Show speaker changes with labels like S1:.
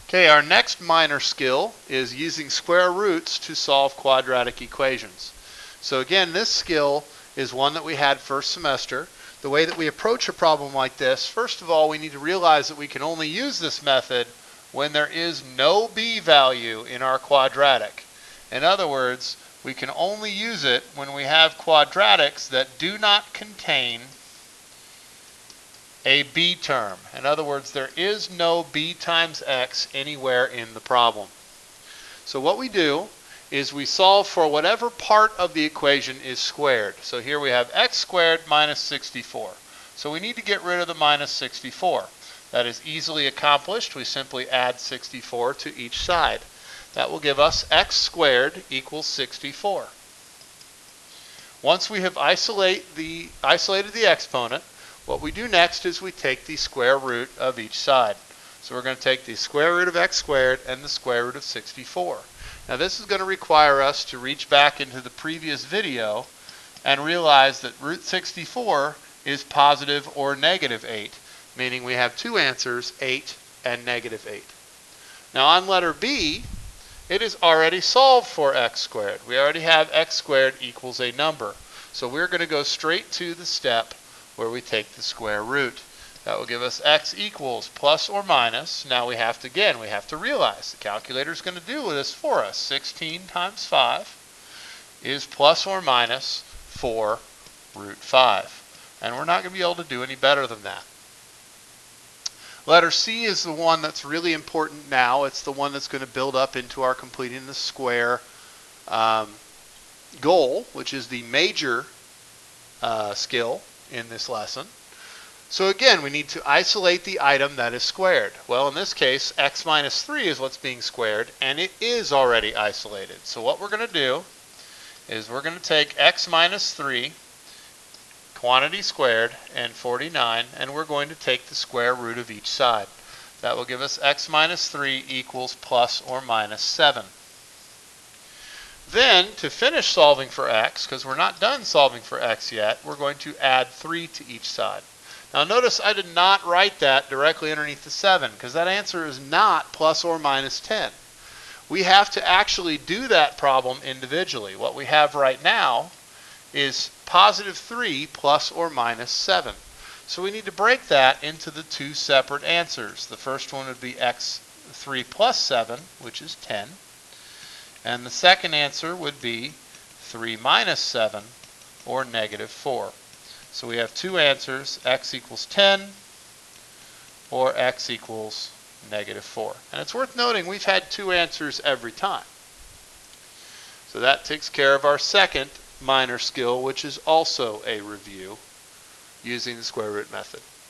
S1: Okay, our next minor skill is using square roots to solve quadratic equations. So again, this skill is one that we had first semester. The way that we approach a problem like this, first of all, we need to realize that we can only use this method when there is no b value in our quadratic. In other words, we can only use it when we have quadratics that do not contain a b term. In other words, there is no b times x anywhere in the problem. So what we do is we solve for whatever part of the equation is squared. So here we have x squared minus 64. So we need to get rid of the minus 64. That is easily accomplished. We simply add 64 to each side. That will give us x squared equals 64. Once we have isolated the exponent, what we do next is we take the square root of each side. So we're going to take the square root of x squared and the square root of 64. Now this is going to require us to reach back into the previous video and realize that root 64 is positive or negative 8, meaning we have two answers, 8 and negative 8. Now on letter B, it is already solved for x squared. We already have x squared equals a number. So we're going to go straight to the step where we take the square root. That will give us x equals plus or minus. Now we have to realize the calculator is going to do this for us. 16 times 5 is plus or minus 4 root 5. And we're not going to be able to do any better than that. Letter C is the one that's really important now. It's the one that's going to build up into our completing the square goal, which is the major skill in this lesson. So again, we need to isolate the item that is squared. Well, in this case, x minus 3 is what's being squared, and it is already isolated. So what we're going to do is we're going to take x minus 3, quantity squared, and 49, and we're going to take the square root of each side. That will give us x minus 3 equals plus or minus 7. Then, to finish solving for x, because we're not done solving for x yet, we're going to add 3 to each side. Now notice I did not write that directly underneath the 7, because that answer is not plus or minus 10. We have to actually do that problem individually. What we have right now is positive 3 plus or minus 7. So we need to break that into the two separate answers. The first one would be x3 plus 7, which is 10. And the second answer would be 3 minus 7, or negative 4. So we have two answers, x equals 10, or x equals negative 4. And it's worth noting we've had two answers every time. So that takes care of our second minor skill, which is also a review using the square root method.